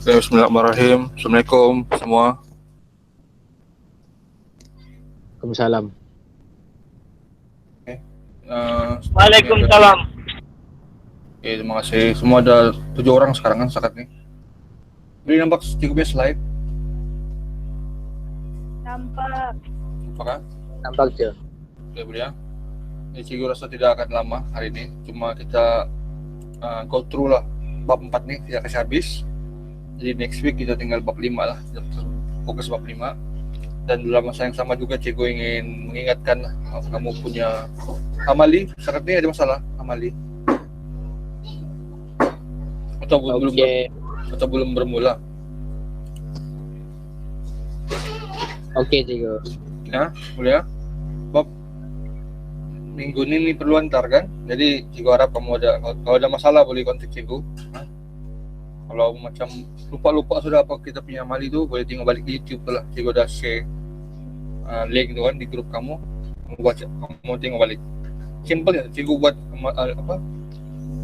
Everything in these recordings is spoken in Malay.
Bismillahirrahmanirrahim. Assalamualaikum semua. Waalaikumsalam. Waalaikumsalam. Oke, terima kasih. Semua ada 7 orang sekarang kan saat ini. Beri nampak cukupnya slide. Nampak. Apakah? Nampak je. Oke, beri ya. Ini cikgu rasa tidak akan lama hari ini. Cuma kita go through lah bab 4 nih, tidak kasih habis. Jadi next week kita tinggal bab 5 lah. Kita fokus bab 5. Dan dalam masa yang sama juga cikgu ingin mengingatkan kamu punya amali. Saat ini ada masalah amali. Atau belum bermula. Okey, cikgu. Ya, boleh ya. Bab minggu ini perlu antar kan. Jadi cikgu harap kamu kalau ada masalah boleh kontak cikgu. Kalau macam lupa sudah apa kita punya amali tu, boleh tengok balik di YouTube tu lah. Cikgu dah share link tu kan di grup kamu. Kamu tengok balik. Simple ya, cikgu buat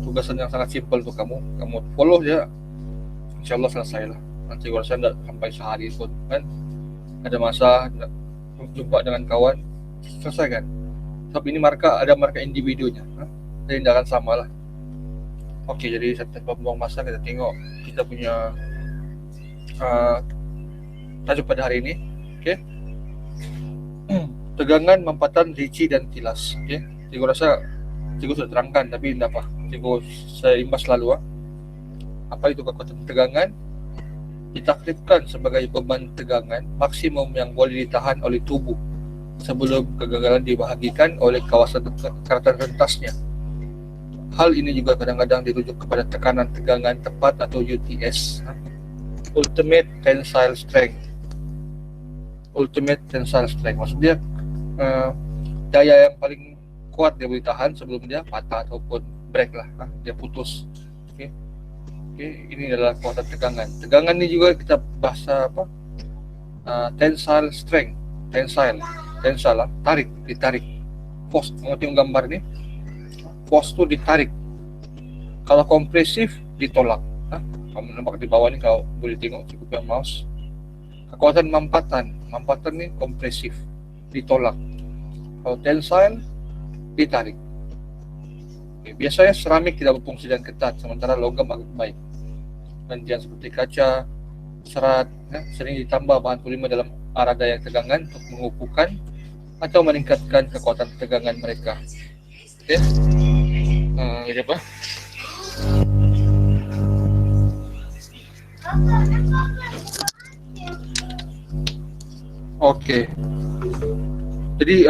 tugasan yang sangat simple untuk kamu follow je, insyaAllah selesai lah. Nanti cikgu rasa tak sampai sehari pun kan, ada masa jumpa dengan kawan selesai kan. Sebab ini ada marka individunya, jadi tidak akan sama lah. Okey, jadi tanpa buang masa kita tengok kita punya tajuk pada hari ini. Okey, tegangan, mampatan, rici dan kilas. Okey, cikgu rasa cikgu sudah terangkan tapi tidak apa, cikgu saya imbas selalu. Apa itu kekuatan tegangan? Ditaklifkan sebagai beban tegangan maksimum yang boleh ditahan oleh tubuh sebelum kegagalan dibahagikan oleh kawasan keratan rentasnya. Hal ini juga kadang-kadang dirujuk kepada tekanan tegangan tepat atau UTS, Ultimate Tensile Strength. Ultimate Tensile Strength maksudnya daya yang paling kuat dia boleh tahan sebelum dia patah ataupun break lah, dia putus. Okey, ini adalah kekuatan tegangan. Tegangan ni juga kita bahasa apa? Tensile strength. Tensile lah, ditarik. Force, kamu tengok gambar ni. Force tu ditarik. Kalau kompresif ditolak. Kamu nampak di bawah ni, kalau boleh tengok cukup yang mouse. Kekuatan mampatan ni kompresif, ditolak. Kalau tensile ditarik. Biasanya seramik tidak berfungsi dan ketat, sementara logam agak baik. Bahan seperti kaca, serat, sering ditambah bahan polimer dalam arah daya tegangan untuk mengukuhkan atau meningkatkan kekuatan tegangan mereka. Okey, ini apa? Okey. Jadi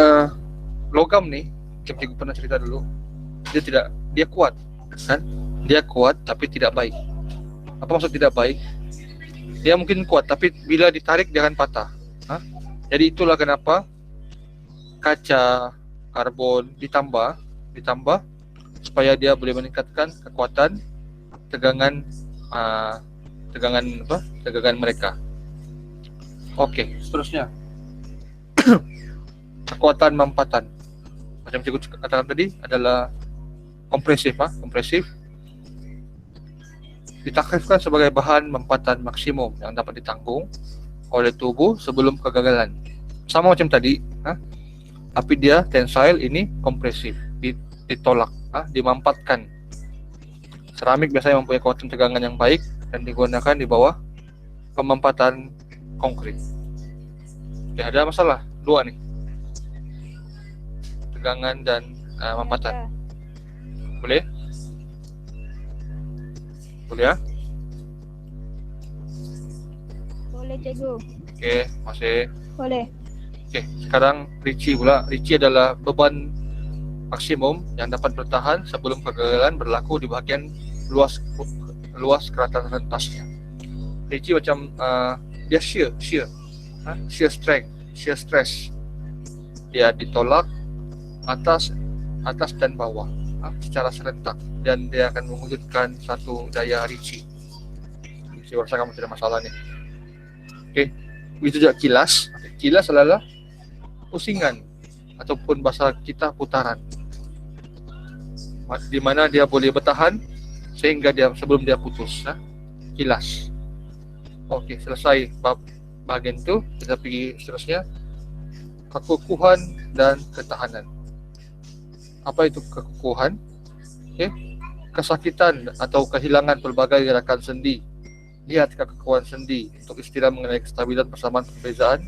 logam ni, cikgu pernah cerita dulu, dia kuat kan? Dia kuat tapi tidak baik. Apa maksud tidak baik? Dia mungkin kuat tapi bila ditarik dia akan patah. Jadi itulah kenapa kaca karbon ditambah supaya dia boleh meningkatkan kekuatan tegangan mereka. Okey, seterusnya. Kekuatan mampatan. Macam cikgu katakan tadi adalah kompresif. Ditaklifkan sebagai bahan mampatan maksimum yang dapat ditanggung oleh tubuh sebelum kegagalan. Sama macam tadi, tapi dia tensile, ini kompresif, ditolak, dimampatkan. Seramik biasanya mempunyai kekuatan tegangan yang baik dan digunakan di bawah pemampatan konkrit. Ya, ada masalah dua nih, tegangan dan mampatan. Boleh ya? Boleh cikgu. Okey, masih. Boleh. Okey, sekarang rici pula. Rici adalah beban maksimum yang dapat bertahan sebelum kegagalan berlaku di bahagian luas keratan rentasnya. Rici macam dia shear strength, shear stress. Dia ditolak atas dan bawah secara serentak dan dia akan mewujudkan satu daya rici. Saya rasa kamu tidak masalah ni. Okey, begitu juga kilas. Kilas adalah pusingan ataupun bahasa kita putaran, di mana dia boleh bertahan sehingga dia sebelum dia putus. Kilas. Oke, selesai bab bahagian itu, kita pergi seterusnya. Kekukuhan dan ketahanan. Apa itu kekukuhan? Okey. Kesakitan atau kehilangan pelbagai gerakan sendi. Lihat kekukuhan sendi untuk istilah mengenai kestabilan persamaan perbezaan.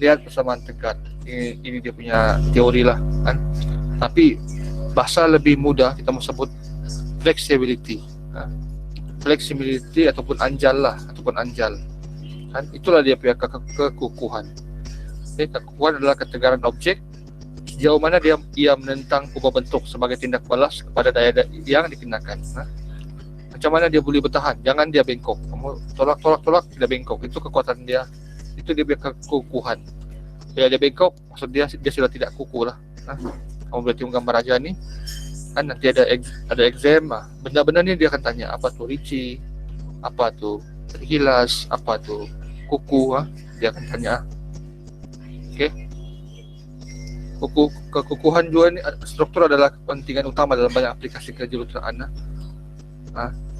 Lihat persamaan tegak. Ini dia punya teori lah kan. Tapi bahasa lebih mudah kita mau sebut flexibility. Flexibility ataupun anjal kan, itulah dia punya kekukuhan. Kekukuhan adalah ketegaran objek sejauh mana ia menentang ubah bentuk sebagai tindak balas kepada daya yang dikenakan. Macam mana dia boleh bertahan, jangan dia bengkok, kamu tolak tidak bengkok, itu kekuatan dia, itu dia punya kekukuhan. Bila dia bengkok, maksud dia sudah tidak kukuh lah. Kamu boleh tengok gambar raja ni kan, nanti ada exam, benda-benda ni dia akan tanya, apa tu rinci, apa tu terhilas, apa tu kuku, dia akan tanya. Okey. Kekukuhan juga ni, struktur adalah kepentingan utama dalam banyak aplikasi kejuruteraan.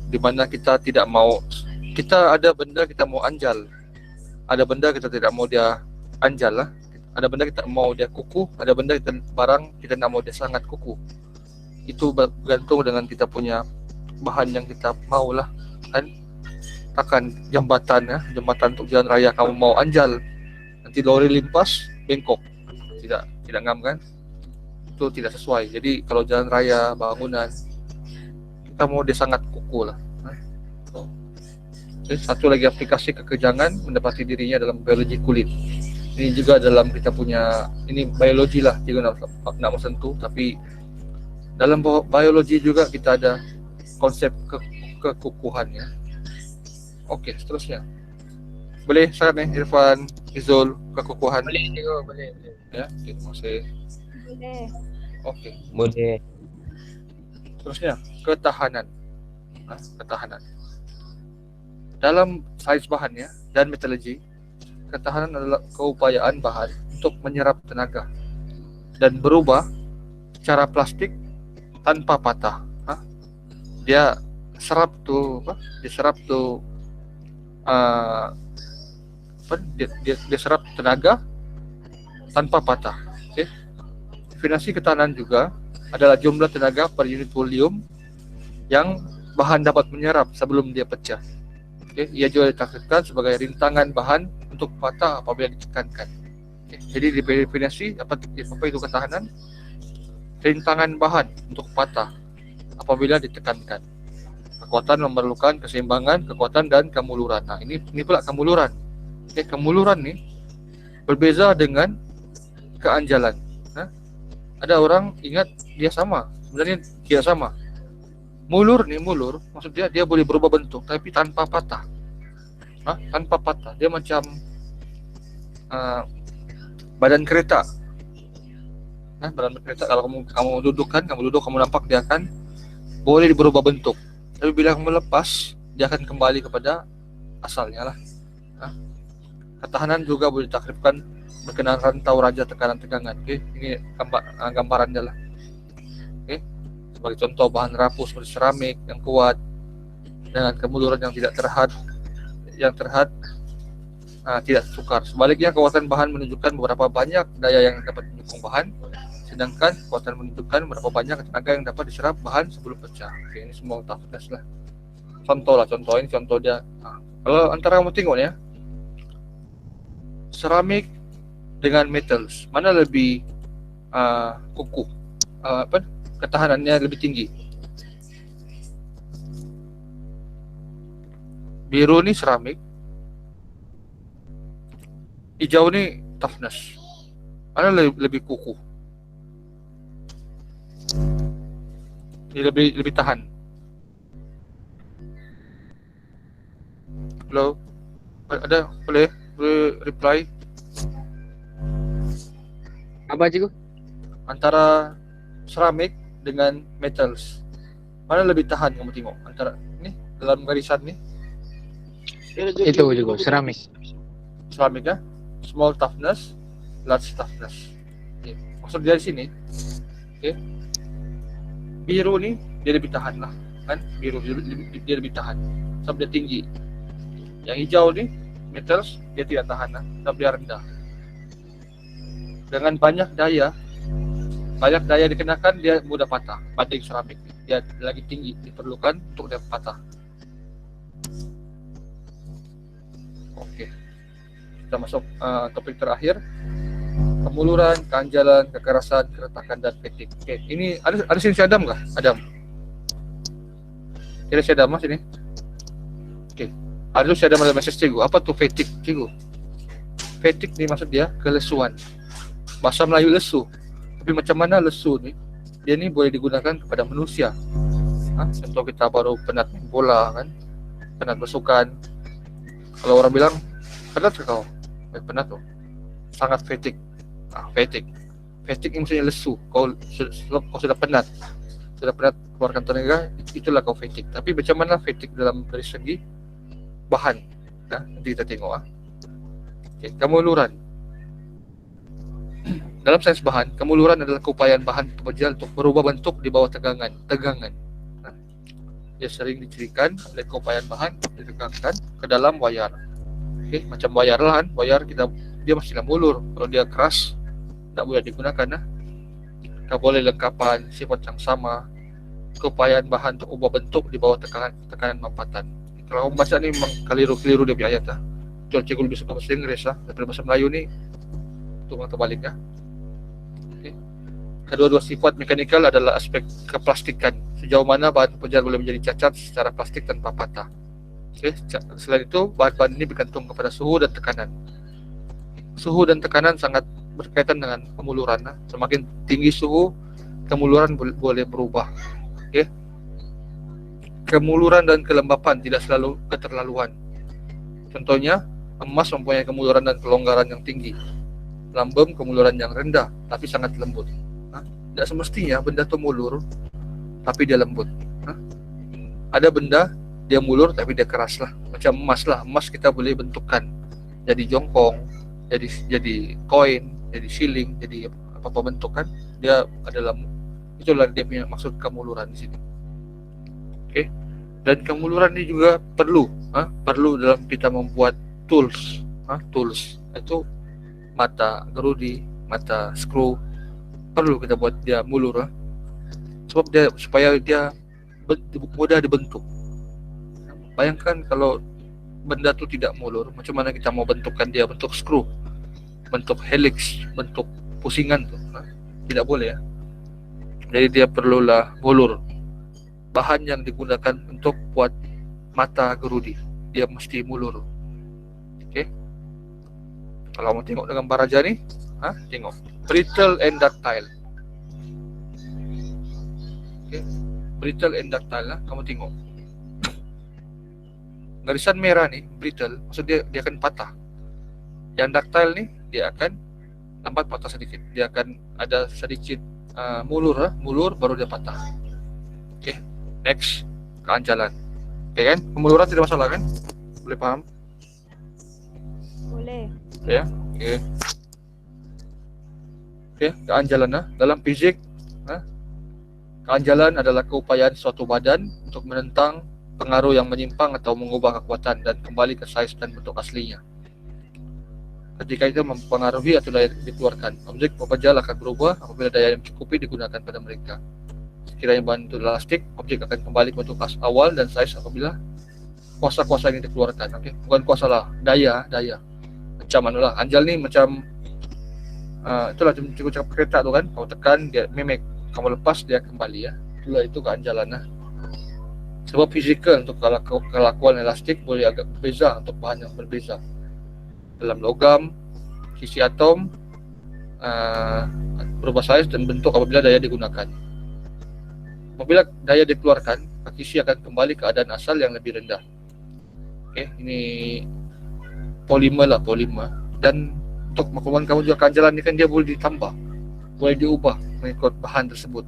Di mana kita tidak mau, kita ada benda kita mau anjal, ada benda kita tidak mau dia anjal lah. Ada benda kita mau dia kukuh, ada benda barang kita nak mau dia sangat kukuh. Itu bergantung dengan kita punya bahan yang kita mau lah kan. Takkan jambatan untuk jalan raya kamu mau anjal, nanti lori limpas bengkok, tidak ngam kan, itu tidak sesuai. Jadi kalau jalan raya, bangunan, kita mau dia sangat kukuh lah. Jadi satu lagi aplikasi kekejangan mendapati dirinya dalam biologi kulit. Ini juga dalam kita punya, ini biologi lah, juga nak sentuh, tapi dalam biologi juga kita ada konsep kekukuhan ya. Okey, seterusnya. Boleh sangat Irfan, Izul, kekukuhan. Boleh cikgu, boleh. Ya, terima kasih. Boleh. Okey, Boleh. seterusnya ketahanan. Ketahanan. Dalam sains bahan ya dan metalurgi, ketahanan adalah keupayaan bahan untuk menyerap tenaga dan berubah secara plastik tanpa patah. Dia serap tu dia serap tenaga tanpa patah. Okay. Definisi ketahanan juga adalah jumlah tenaga per unit volume yang bahan dapat menyerap sebelum dia pecah. Okay. Ia juga ditaksirkan sebagai rintangan bahan untuk patah apabila ditekankan. Okay. Jadi definisi apa itu ketahanan? Rintangan bahan untuk patah apabila ditekankan. Kekuatan memerlukan keseimbangan kekuatan dan kemuluran. Nah, ini pula kemuluran. Kemuluran ni berbeza dengan keanjalan. Ada orang ingat dia sama, sebenarnya dia sama. Mulur maksud dia boleh berubah bentuk tapi tanpa patah. Tanpa patah. Dia macam badan kereta. Badan kereta kalau kamu duduk, kamu nampak dia akan boleh berubah bentuk. Tapi bila kamu lepas, dia akan kembali kepada asalnya lah. Ketahanan juga boleh ditakrifkan berkenaan rantau raja tekanan tegangan. Okay. Ini gambaran dia lah. Okay. Sebagai contoh, bahan rapuh seperti seramik yang kuat dengan kemuluran yang tidak terhad tidak tertukar. Sebaliknya, kekuatan bahan menunjukkan berapa banyak daya yang dapat mendukung bahan, sedangkan kekuatan menunjukkan berapa banyak tenaga yang dapat diserap bahan sebelum pecah. Oke, ini semua toughness lah. Contoh ini contoh dia. Kalau antara kamu tengok ya, seramik dengan metals, mana lebih kukuh? Ketahanannya lebih tinggi? Biru ni seramik, hijau ni toughness. Mana lebih kukuh? Dia lebih tahan. Hello? Ada? Boleh reply? Apa cikgu? Antara seramik dengan metals, mana lebih tahan kamu tengok? Antara ni dalam garisan ni. Itu cikgu, seramik. Seramik ya? Small toughness, large toughness. Okay. Maksud dia di sini, okay. Biru ni dia lebih tahan lah, kan? Biru dia lebih tahan sebab dia tinggi. Yang hijau ni metals dia tidak tahan sebab dia rendah. Dengan banyak daya dikenakan dia mudah patah banding seramik. Dia lagi tinggi diperlukan untuk dia patah. Okey. Kita masuk topik terakhir. Kemuluran, kehanjalan, kekerasan, keretakan dan fatigue. Okey, ini ada sini si Adam kah? Adam. Kira si Adam sini. Okey. Ada si Adam ada message cikgu. Apa tu fatigue, cikgu? Fatigue ni maksud dia kelesuan. Bahasa Melayu lesu. Tapi macam mana lesu ni? Dia ni boleh digunakan kepada manusia. Contoh kita baru penat main bola kan, penat bersukan. Kalau orang bilang, penat ke kau? Penat tu. Sangat fatigue. Fatigue. Fatigue ni maksudnya lesu. Kau sudah penat. Sudah penat keluarkan tenaga, itulah kau fatigue. Tapi macam mana fatigue dari segi bahan? Nanti kita tengok. Okay. Kemuluran. Dalam sains bahan, kemuluran adalah keupayaan bahan pekerja untuk merubah bentuk di bawah tegangan. Dia sering dicirikan oleh keupayaan bahan ditegangkan ke dalam wayar. Okey, macam wayar lah kan. Wayar dia mestilah mulur. Kalau dia keras, tak boleh digunakan. Tak boleh lengkapan, sifat yang sama. Keupayaan bahan untuk ubah bentuk di bawah tekanan mampatan. Kalau kamu baca ni memang keliru dia punya ayat lah. Cikgu lebih suka bahasa Inggeris daripada bahasa Melayu ni. Itu memang terbalik Kedua-dua sifat mekanikal adalah aspek keplastikan. Sejauh mana bahan pekerjaan boleh menjadi cacat secara plastik tanpa patah. Selain itu, bahan-bahan ini bergantung kepada suhu dan tekanan. Suhu dan tekanan sangat berkaitan dengan kemuluran. Semakin tinggi suhu, kemuluran boleh berubah. Kemuluran dan kelembapan tidak selalu keterlaluan. Contohnya, emas mempunyai kemuluran dan kelonggaran yang tinggi. Lambem kemuluran yang rendah, tapi sangat lembut. Tidak semestinya benda itu mulur tapi dia lembut. Ada benda dia mulur tapi dia keras lah. Macam emas lah. Emas kita boleh bentukkan jadi jongkong, jadi koin, jadi shilling, jadi apa-apa bentuk kan. Dia adalah, itulah dia punya maksud kemuluran di sini. Okey. Dan kemuluran ini juga perlu dalam kita membuat tools. Tools itu mata gerudi, mata skru. Perlu kita buat dia mulur supaya dia mudah dibentuk. Bayangkan kalau benda tu tidak mulur, macam mana kita mau bentukkan dia bentuk skru, bentuk helix, bentuk pusingan tu. Tidak boleh Jadi dia perlulah mulur. Bahan yang digunakan untuk buat mata gerudi, dia mesti mulur. Okey. Kalau mau tengok dengan baraja ni, tengok brittle and ductile. Okay. Brittle and ductile kamu tengok. Garisan merah ni brittle, maksud dia akan patah. Yang ductile ni dia akan lambat patah sedikit. Dia akan ada sedikit mulur baru dia patah. Okey. Next, kehanjalan. Okey kan? Kemuluran tidak masalah kan? Boleh faham? Boleh. Ya. Okey. Okey, kehanjalan dalam fizik, kehanjalan adalah keupayaan suatu badan untuk menentang pengaruh yang menyimpang atau mengubah kekuatan dan kembali ke saiz dan bentuk aslinya. Ketika itu mempengaruhi atau daya dikeluarkan, objek pekerja akan berubah apabila daya yang mencukupi digunakan pada mereka. Sekiranya bahan itu elastik, objek akan kembali ke bentuk awal dan saiz apabila kuasa-kuasa yang dikeluarkan. Okey, bukan kuasa lah, daya. Macam manulah, hanjal ni macam itulah cikgu cakap kereta tu kan, kau tekan dia memek, kamu lepas dia kembali Itulah itu kehanjalan Sebab fizikal untuk kelakuan elastik boleh agak berbeza untuk bahan yang berbeza. Dalam logam, sisi atom berubah saiz dan bentuk apabila daya digunakan. Apabila daya dikeluarkan, kisi akan kembali ke keadaan asal yang lebih rendah. Okey, ini polimer. Dan untuk makluman kamu juga kehanjalan ni kan dia boleh ditambah, boleh diubah mengikut bahan tersebut.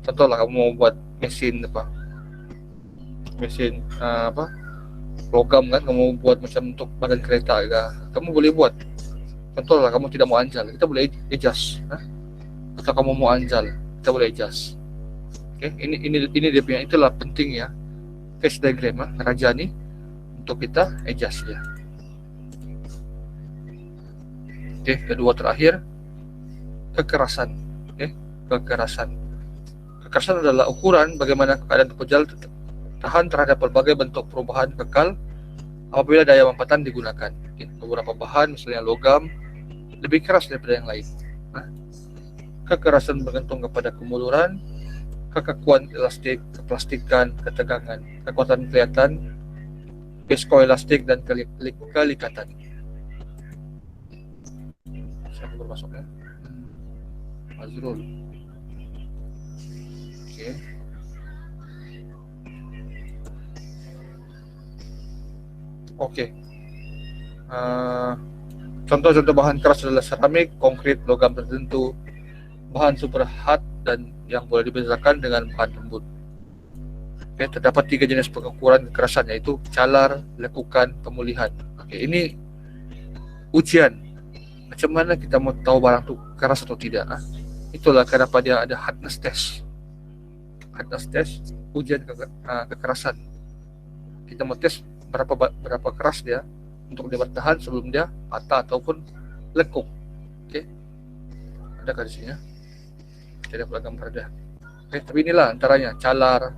Contohlah kamu mau buat mesin logam kan, kamu buat macam untuk badan kereta ke, kamu boleh buat. Contohlah kamu tidak mau anjal, kita boleh adjust. Atau kamu mau anjal, kita boleh adjust. Okey, ini dia punya, itulah pentingnya phase diagram raja ni untuk kita adjust dia. Oke, kedua terakhir, kekerasan. Oke, kekerasan. Kekerasan adalah ukuran bagaimana keadaan pejal tahan terhadap berbagai bentuk perubahan kekal apabila daya mampatan digunakan. Oke, beberapa bahan, misalnya logam, lebih keras daripada yang lain. Nah, kekerasan bergantung kepada kemuluran, kekakuan elastik, keplastikan, ketegangan, kekuatan kelihatan, viskoelastik, dan kelikatan. Siapa bermasuk ya? Mazrul. Oke. Oke. Contoh-contoh bahan keras adalah seramik, konkrit, logam tertentu, bahan super hard, dan yang boleh dibedakan dengan bahan lembut. Oke, terdapat 3 jenis pengukuran kekerasan, yaitu calar, lekukan, pemulihan. Oke, ini ujian. Macam mana kita mau tahu barang itu keras atau tidak? Itulah kenapa dia ada hardness test. Hardness test, ujian kekerasan. Kita mau tes berapa keras dia untuk dia bertahan sebelum dia patah ataupun lekuk. Oke, ada di sini ya. Tidak ada gambar dah. Oke, tapi inilah antaranya calar,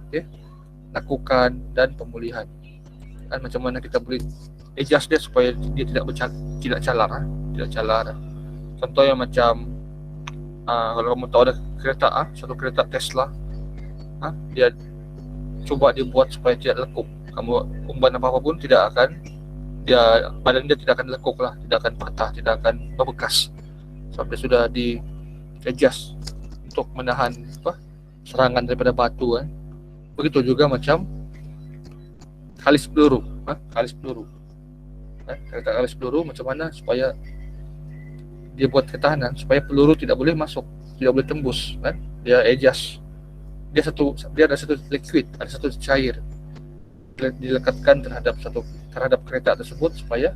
lakukan, dan pemulihan. Dan macam mana kita boleh adjust dia supaya dia tidak calar. Tidak calar. Contohnya macam kalau kamu tahu ada kereta, satu kereta Tesla, dia coba dibuat supaya tidak lekuk. Kamu umpan apa pun tidak akan badan dia tidak akan lekuk lah, tidak akan patah, tidak akan berbekas. Sebab dia sudah di adjust untuk menahan serangan daripada batu. Begitu juga macam kalis peluru. Kalis peluru. Kereta kalis peluru macam mana supaya dia buat ketahanan supaya peluru tidak boleh masuk, tidak boleh tembus. Dia adjust. Dia ada satu liquid, ada satu cair dilekatkan terhadap kereta tersebut supaya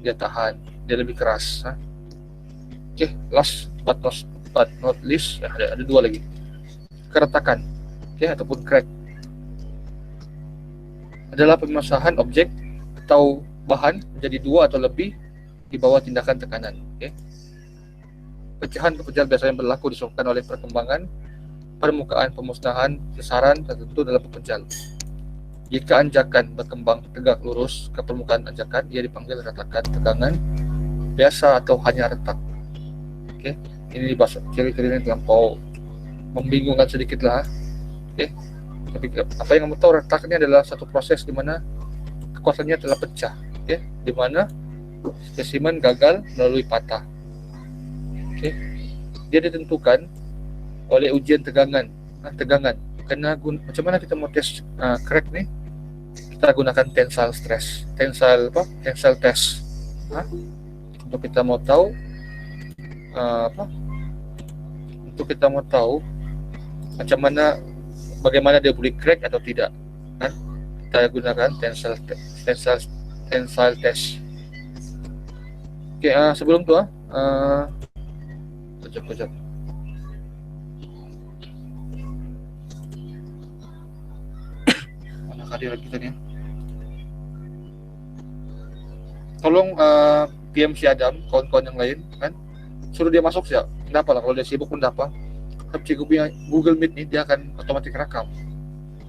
dia tahan, dia lebih keras. Oke, last but not least, ada 2 lagi. Keretakan, ataupun crack adalah pemisahan objek atau bahan menjadi 2 atau lebih di bawah tindakan tekanan. Pecahan pepejal biasanya berlaku disebabkan oleh perkembangan permukaan pemusnahan besaran tertentu dalam pepejal. Jika anjakan berkembang tegak lurus ke permukaan anjakan, ia dipanggil retakan tegangan biasa atau hanya retak. Oke, ini bahasa ciri-cirinya terlampau membingungkan sedikit lah. Oke, tapi apa yang kamu tahu, retak ini adalah satu proses di mana kekuatannya telah pecah, di mana spesimen gagal melalui patah. Oke, dia ditentukan oleh ujian tegangan. Karena macam mana kita mau tes crack nih? Kita gunakan tensile test. Untuk kita mau tahu untuk kita mau tahu bagaimana dia boleh crack atau tidak. Kita gunakan tensile test. Oke, sebelum tu kejap. Mana kehadiran kita ni? Tolong PMC Adam, kawan-kawan yang lain, suruh dia masuk saja. Tidak apalah kalau dia sibuk pun tidak apa. Tapi cikgu punya Google Meet ni dia akan otomatis rakam.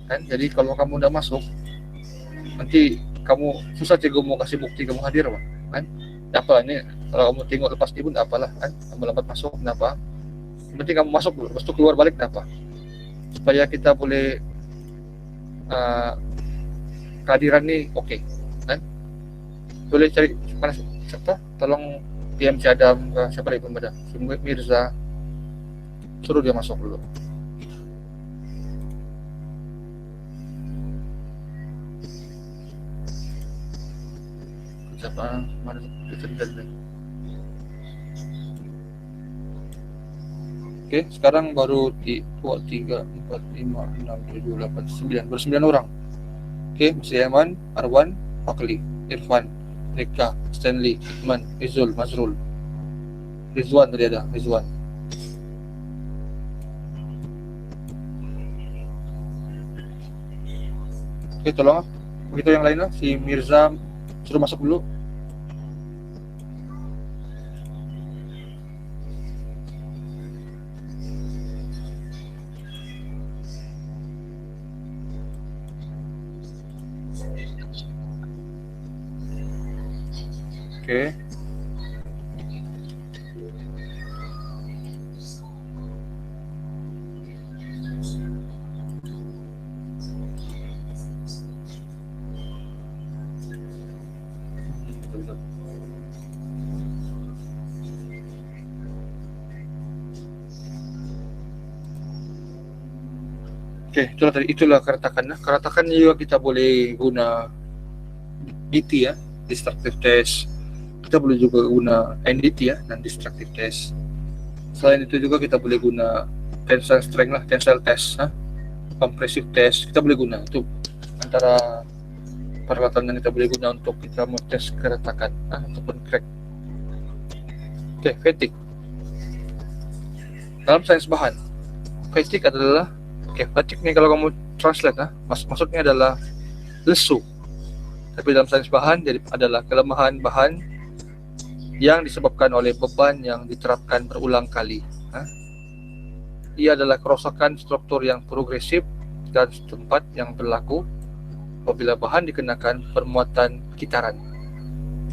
Jadi kalau kamu tidak masuk, nanti kamu susah cikgu mau kasih bukti kamu hadir, Tidak apalah ini. Kalau kamu tengok lepas ni pun tidak apalah, Kamu lambat masuk, tidak apa. Yang penting kamu masuk dulu, lepas tu keluar balik tidak apa. Supaya kita boleh kehadiran ni okey. Boleh cari mana siapa? Tolong PM Adam ke siapa lagi pun ada. Mirza. Suruh dia masuk dulu. Siapa? Mana kecenderaan ni? Okey, sekarang baru 2, 3, 4, 5, 6, 7, 8, 9. Baru 9 orang. Okey, Mr. Yaman, Arwan, Fakli, Irfan, Rika, Stanley, Hikman, Izul, Mazrul, Rizwan tadi ada, Rizwan. Okey, tolong Begitu yang lain lah, si Mirza suruh masuk dulu. Oke. Oke, itulah keretakan. Keretakan juga kita boleh guna DT ya, destructive test. Kita boleh juga guna NDT ya, non destructive test. Selain itu juga kita boleh guna tensile strength lah, tensile test, compressive test. Kita boleh guna itu antara peralatan yang kita boleh guna untuk kita mentes keretakan ataupun crack. Oke, fatigue. Dalam sains bahan, fatigue adalah fatigue ni kalau kamu translate maksudnya adalah lesu. Tapi dalam sains bahan jadi adalah kelemahan bahan yang disebabkan oleh beban yang diterapkan berulang kali. Ia adalah kerosakan struktur yang progresif dan setempat yang berlaku apabila bahan dikenakan permuatan kitaran.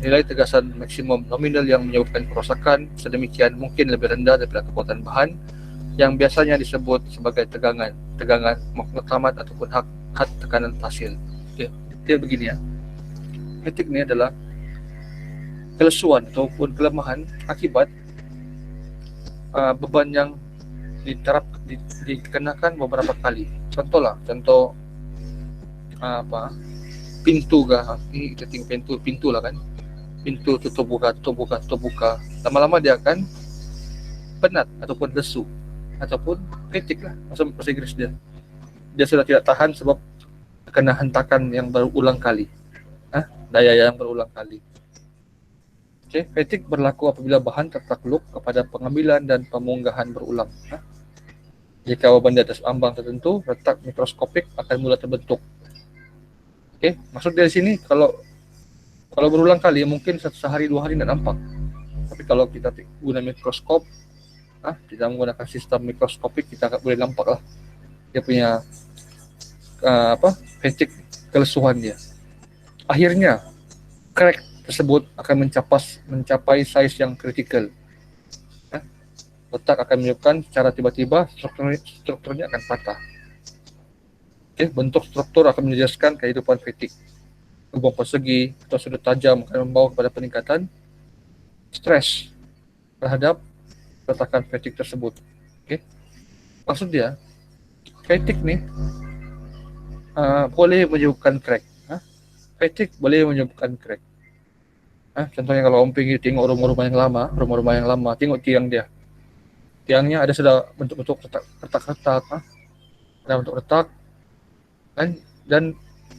Nilai tegasan maksimum nominal yang menyebabkan kerosakan sedemikian mungkin lebih rendah daripada kekuatan bahan yang biasanya disebut sebagai tegangan muktamad ataupun had tekanan hasil. Dia begini ya. Fatigue ini adalah kelesuan ataupun kelemahan akibat beban yang dikenakan beberapa kali. Contoh pintu kah? Ini kita tengok pintu lah kan. Pintu tutup buka. Lama-lama dia akan penat ataupun lesu ataupun fatigue lah bahasa Inggeris dia. Dia sudah tidak tahan sebab kena hentakan yang berulang kali. Daya yang berulang kali. Okey, fatigue berlaku apabila bahan tertakluk kepada pengambilan dan pemunggahan berulang. Jika beban di atas ambang tertentu, retak mikroskopik akan mula terbentuk. Okey, maksud dari sini kalau berulang kali mungkin sehari 2 hari tidak nampak. Tapi kalau kita guna mikroskop, kita menggunakan sistem mikroskopik, kita boleh nampak lah dia punya fatigue, kelesuhan dia. Akhirnya crack tersebut akan mencapai size yang kritikal. Retak akan menyebabkan secara tiba-tiba strukturnya akan patah. Bentuk struktur akan menjelaskan kehidupan fatigue. Lubang persegi atau sudut tajam akan membawa kepada peningkatan stres terhadap retakan fatigue tersebut. Maksud dia, fatigue ni boleh menyebabkan crack. Fatigue boleh menyebabkan crack. Contohnya kalau Om pergi tengok rumah-rumah yang lama, tengok tiang dia. Tiangnya ada sudah bentuk-bentuk retak-retak, ada bentuk retak, dan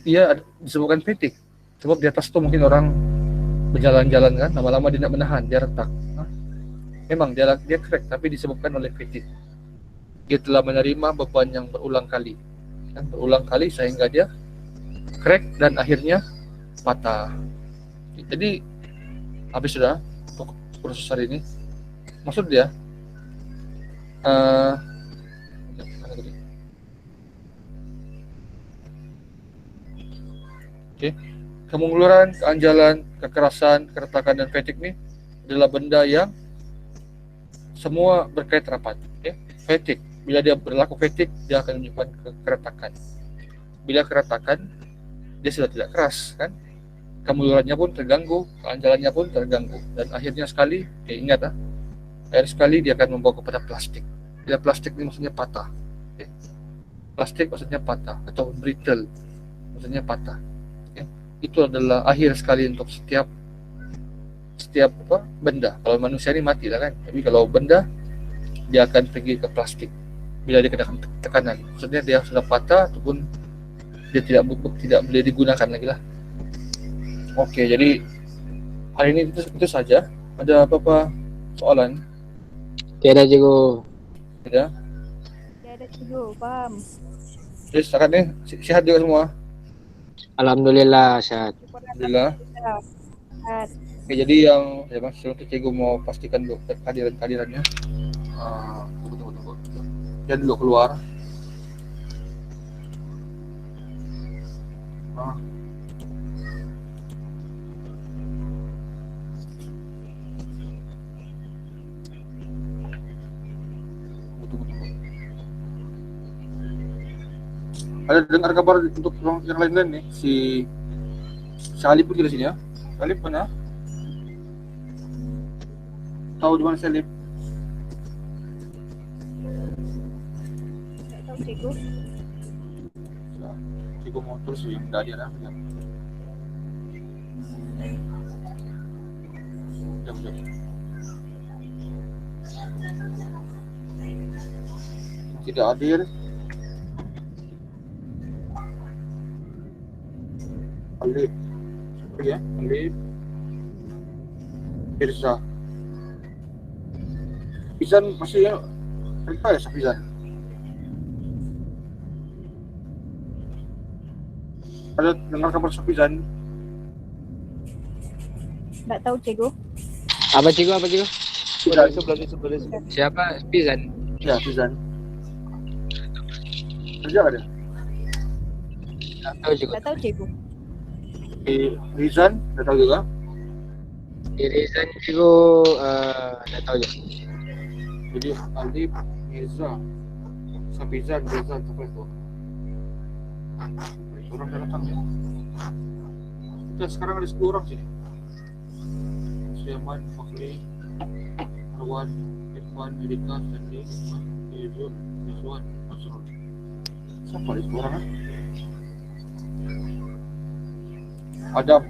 ia disebabkan fatigue. Sebab di atas tu mungkin orang berjalan-jalan kan, lama-lama dia nak menahan, dia retak. Memang dia crack tapi disebabkan oleh fatigue. Dia telah menerima beban yang berulang kali sehingga dia crack dan akhirnya patah. Jadi habis sudah untuk proses hari ini. Maksud dia kemungluran, keanjalan, kekerasan, keretakan dan fatigue ni adalah benda yang semua berkait rapat. Fatigue, bila dia berlaku fatigue, dia akan menyebabkan keretakan. Bila keretakan, dia sudah tidak keras kan, kemulurannya pun terganggu, keanjalannya pun terganggu, dan akhirnya sekali, ingat akhir sekali dia akan membawa kepada plastik. Bila plastik ini maksudnya patah. Plastik maksudnya patah atau brittle maksudnya patah. Itu adalah akhir sekali untuk setiap benda. Kalau manusia ini mati lah kan, tapi kalau benda dia akan pergi ke plastik bila dia kena tekanan. Maksudnya dia sudah patah ataupun dia tidak boleh digunakan lagi lah. Okey, jadi hari ini itu saja. Ada apa-apa soalan? Tiada cikgu. Tidak? Tiada cikgu, faham. Jadi setakat ni sihat juga semua? Alhamdulillah sehat. Alhamdulillah. Sehat. Oke, jadi yang ya mas, sebelum itu cikgu mau pastikan dulu kehadirannya. Tunggu. Dia dulu keluar. Ah. Tunggu. Ada dengar kabar untuk yang lain-lain nih, si Salib pun di sini ya. Salib mana? Tahu di mana Salib? Tak tahu cikgu. Cikgu mau terus yang dah dia dah. Jom. Tidak hadir. Alif. Siapa ya? Alif. Firza. Pizan masih ya? Cerita ya Pizan? Ada dengar kabar Pizan? Tak tahu cikgu. Apa cikgu? Pizan. Siapa? Pizan. Ya, Pizan. Kerja nggak dia? Tak tahu cikgu. Tak tahu cikgu. Rizan, nggak tahu juga. Irisan cikgu tak tahu je. Jadi Alif, Mirza, Sapizan, Rizan, siapa itu? Orang dah datang ya. Kita sekarang ada 10 orang sini. Syaman, Fakri, Arwan, Irfan, Erika, Sandi, Izul, Rizwan, Masrul. Siapa ada 10 orang kan? Adam,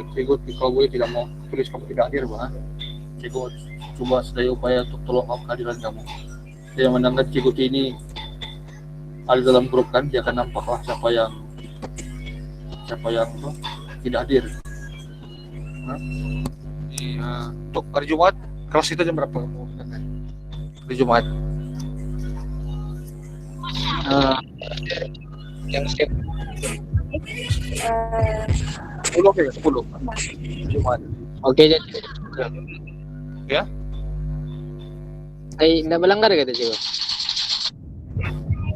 Cikgu kalau boleh tidak mau tulis kamu tidak hadir, Bang. Cikgu coba sedaya upaya untuk tolong kehadiran kamu. Saya mendengar Cikgu ini ada dalam grup kan, dia akan nampaklah siapa yang tidak hadir. Untuk hari Jumat, kelas kita jam berapa kamu? Hari Jumat. Yang setiap 10 oke, 10. Jumat. oke je. Ya? Nak berlanggar kata cikgu?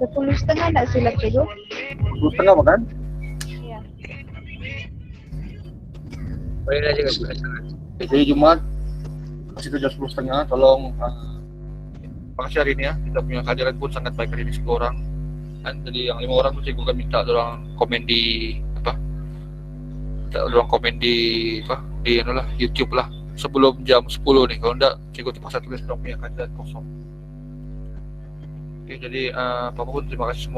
10.30 tak silap cikgu. 10.30 makan? Ya. Bolehlah cikgu. Oke, jadi Jumat masih jam 10.30. Tolong makasih hari ini ya. Kita punya kehadiran pun sangat baik hari ini 10 orang. Kan jadi yang 5 orang tuh cikgu kan minta orang komen di YouTube lah sebelum jam 10 nih. Kalau enggak cikgu terpaksa tulis dong punya kehadiran kosong. Oke, jadi apapun terima kasih semua.